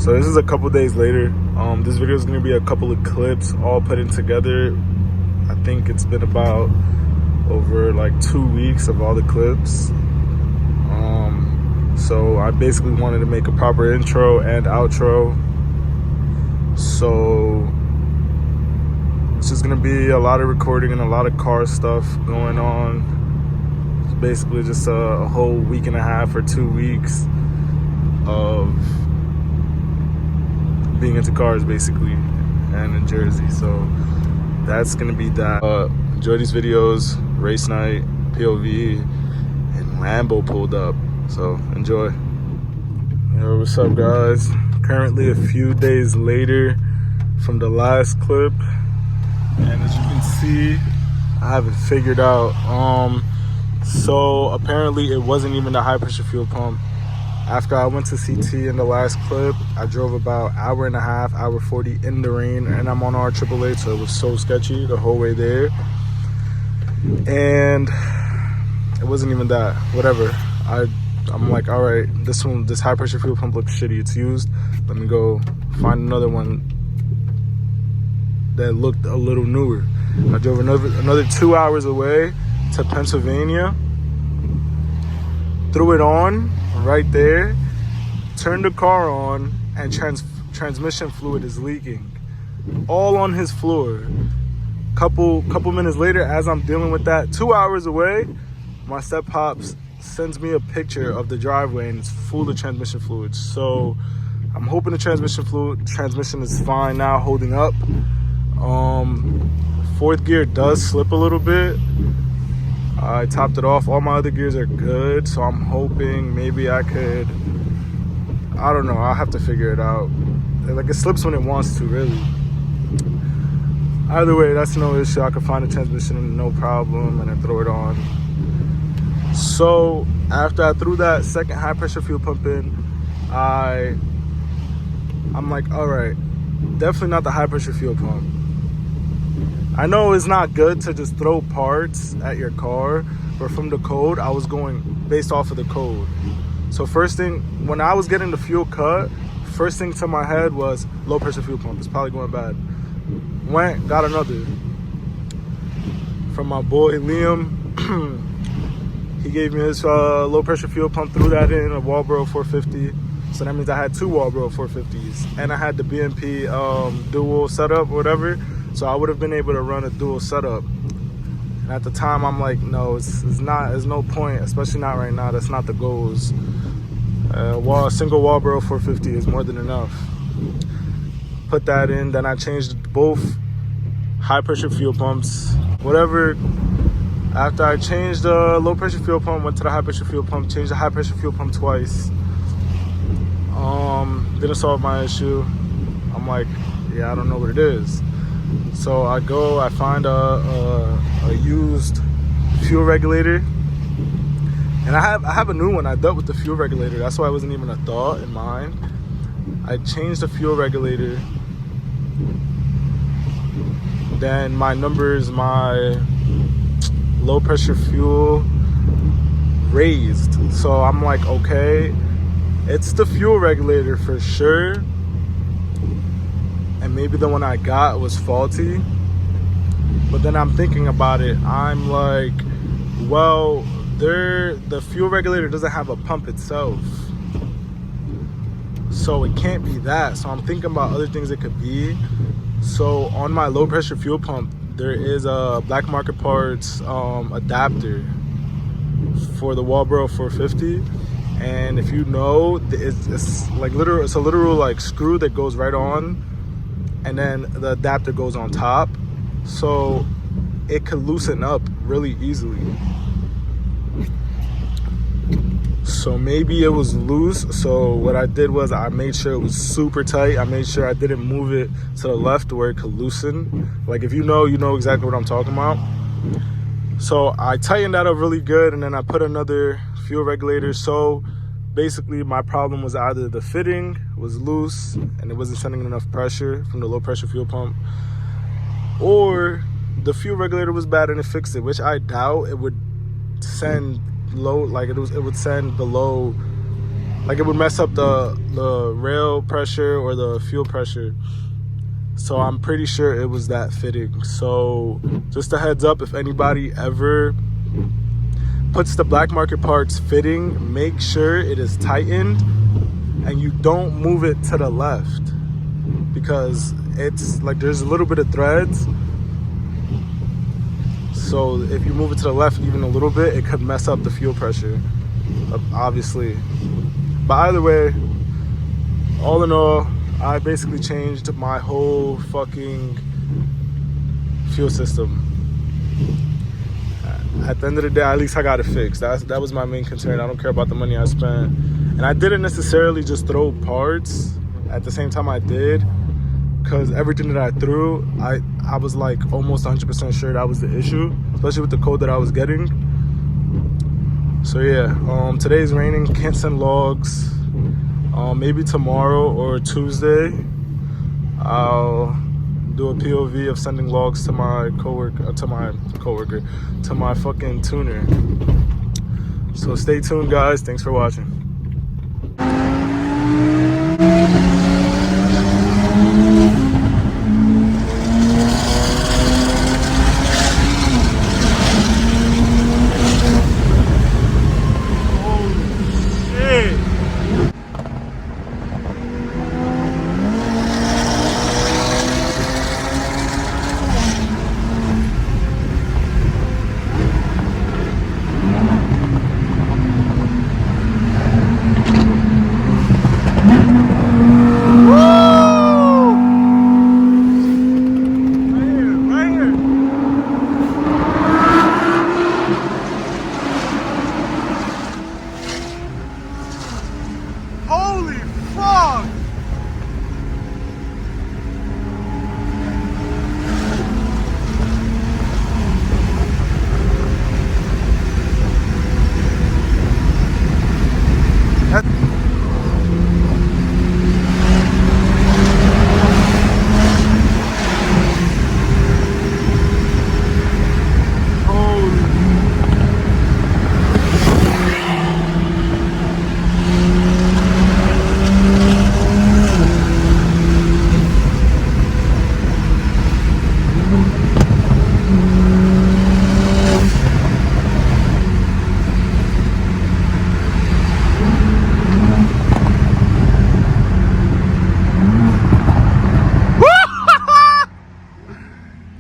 So this is a couple days later. This video is going to be a couple of clips all put in together. I think it's been about over like 2 weeks of all the clips. So I basically wanted to make a proper intro and outro. So it's just going to be a lot of recording and a lot of car stuff going on. It's basically just a whole week and a half or 2 weeks of being into cars basically and in Jersey. So that's gonna be that. Enjoy these videos. Race night, POV, and Lambo pulled up, so enjoy. Yo, what's up guys? Currently a few days later from the last clip, and as you can see, I have it figured out. So apparently it wasn't even the high pressure fuel pump. After I went to CT in the last clip, I drove about hour and a half, hour 40 in the rain, and I'm on our AAA, so it was so sketchy the whole way there. And it wasn't even that. Whatever. I'm like, all right, this high pressure fuel pump looks shitty. It's used. Let me go find another one that looked a little newer. I drove another 2 hours away to Pennsylvania, threw it on right there, turned the car on, and transmission fluid is leaking all on his floor. Couple minutes later, as I'm dealing with that, 2 hours away, my step pops sends me a picture of the driveway and it's full of transmission fluid. So I'm hoping the transmission is fine now, holding up. Fourth gear does slip a little bit. I topped it off. All my other gears are good, so I'm hoping maybe I could, I don't know, I'll have to figure it out. Like, it slips when it wants to, really. Either way, that's no issue. I could find the transmission no problem and then throw it on. So after I threw that second high pressure fuel pump in, I'm like, all right, definitely not the high pressure fuel pump. I know it's not good to just throw parts at your car, but from the code, I was going based off of the code. So first thing, when I was getting the fuel cut, first thing to my head was low pressure fuel pump. It's probably going bad. Went, got another from my boy Liam. He gave me his low pressure fuel pump, threw that in a Walbro 450. So that means I had two Walbro 450s, and I had the BMP dual setup or whatever. So I would have been able to run a dual setup. And at the time, I'm like, no, it's not. There's no point, especially not right now. That's not the goals. A single Walbro 450 is more than enough. Put that in. Then I changed both high pressure fuel pumps. Whatever. After I changed the low pressure fuel pump, went to the high pressure fuel pump. Changed the high pressure fuel pump twice. Didn't solve my issue. I'm like, yeah, I don't know what it is. So I find a used fuel regulator, and I have a new one. I dealt with the fuel regulator. That's why it wasn't even a thought in mind. I changed the fuel regulator. Then my low pressure fuel raised. So I'm like, okay, it's the fuel regulator for sure. And maybe the one I got was faulty. But then I'm thinking about it. I'm like, well, the fuel regulator doesn't have a pump itself. So it can't be that. So I'm thinking about other things it could be. So on my low pressure fuel pump, there is a black market parts adapter for the Walbro 450. And if you know, it's like it's a literal like screw that goes right on, and then the adapter goes on top, so it could loosen up really easily. So maybe it was loose. So what I did was I made sure it was super tight. I made sure I didn't move it to the left where it could loosen. Like, if you know exactly what I'm talking about. So I tightened that up really good, and then I put another fuel regulator. So basically my problem was either the fitting was loose and it wasn't sending enough pressure from the low pressure fuel pump, or the fuel regulator was bad and it fixed it, which I doubt. It would send low, like it would send below Like it would mess up the rail pressure or the fuel pressure. So I'm pretty sure it was that fitting. So just a heads up, if anybody ever puts the black market parts fitting, make sure it is tightened and you don't move it to the left, because it's like there's a little bit of threads. So if you move it to the left even a little bit, it could mess up the fuel pressure, obviously. But either way, all in all, I basically changed my whole fucking fuel system. At the end of the day, at least I got it fixed. That was my main concern. I don't care about the money I spent. And I didn't necessarily just throw parts at the same time I did, because everything that I threw, I was like almost 100% sure that was the issue, especially with the code that I was getting. So yeah, today's raining, can't send logs. Maybe tomorrow or Tuesday, I'll do a POV of sending logs to my to my fucking tuner. So stay tuned, guys. Thanks for watching. Holy fuck!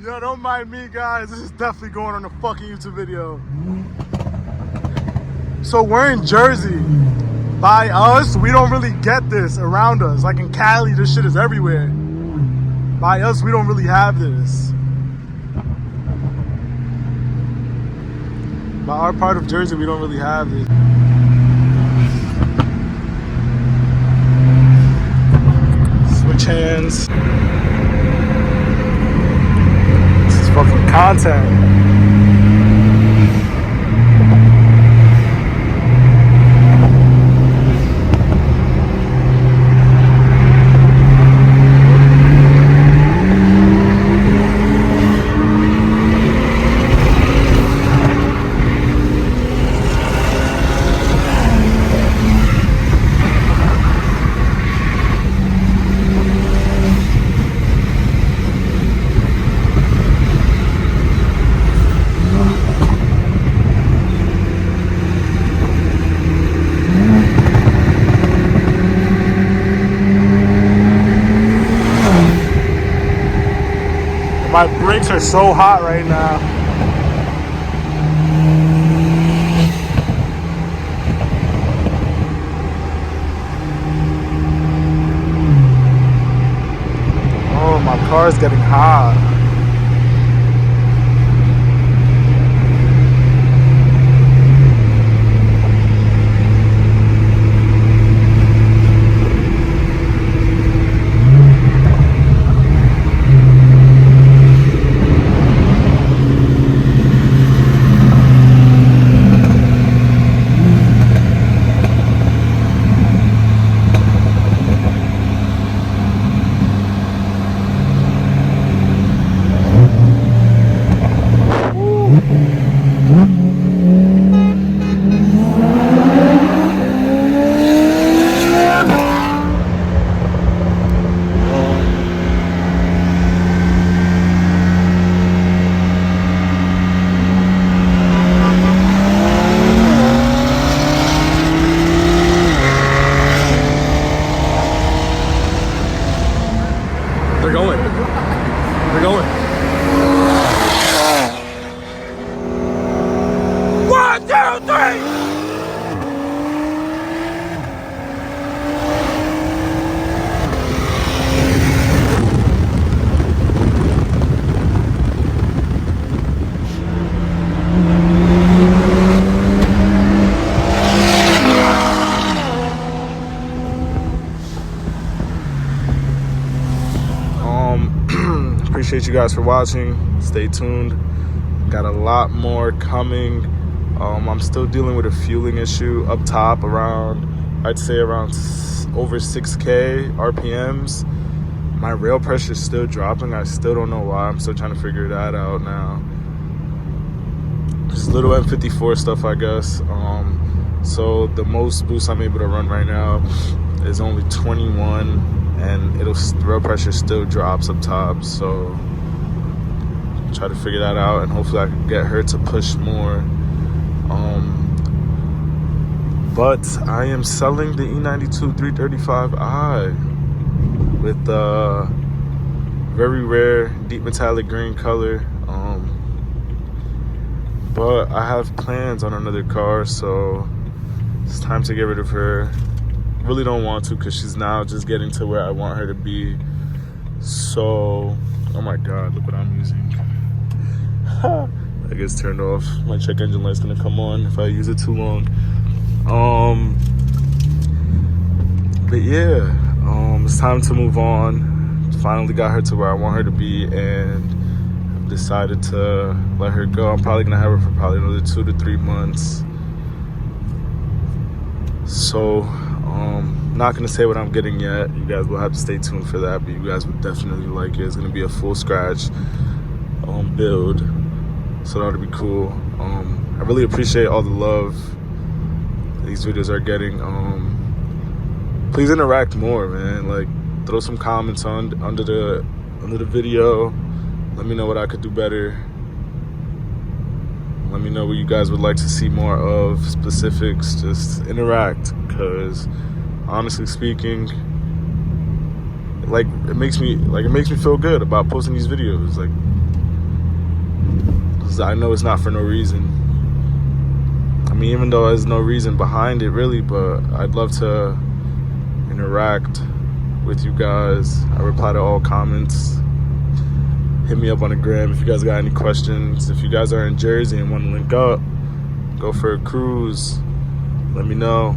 Yo, don't mind me, guys. This is definitely going on a fucking YouTube video. So we're in Jersey. By us, we don't really get this around us. Like in Cali, this shit is everywhere. By us, we don't really have this. By our part of Jersey, we don't really have this. Switch hands. Fucking content. My brakes are so hot right now. Oh, my car is getting hot. appreciate you guys for watching. Stay tuned. Got a lot more coming. I'm still dealing with a fueling issue up top around, I'd say around over 6K RPMs. My rail pressure is still dropping. I still don't know why. I'm still trying to figure that out now. Just little M54 stuff, I guess. So the most boost I'm able to run right now is only 21, and rail pressure still drops up top. So try to figure that out, and hopefully I can get her to push more. But I am selling the E92 335i with the very rare deep metallic green color. But I have plans on another car, so it's time to get rid of her. Really don't want to, because she's now just getting to where I want her to be. So, oh my God, look what I'm using. That gets turned off. My check engine light's gonna come on if I use it too long. But yeah, it's time to move on. Finally got her to where I want her to be, and I've decided to let her go. I'm probably gonna have her for probably another 2 to 3 months. So, not gonna say what I'm getting yet. You guys will have to stay tuned for that, but you guys would definitely like it. It's gonna be a full scratch build, so that'll be cool. I really appreciate all the love these videos are getting. Please interact more, man. Like, throw some comments under the video. Let me know what I could do better. Let me know what you guys would like to see more of, specifics. Just interact, because honestly speaking, it makes me feel good about posting these videos. Like, 'cause I know it's not for no reason. I mean, even though there's no reason behind it really, but I'd love to interact with you guys. I reply to all comments. Hit me up on the gram if you guys got any questions. If you guys are in Jersey and want to link up, go for a cruise, let me know.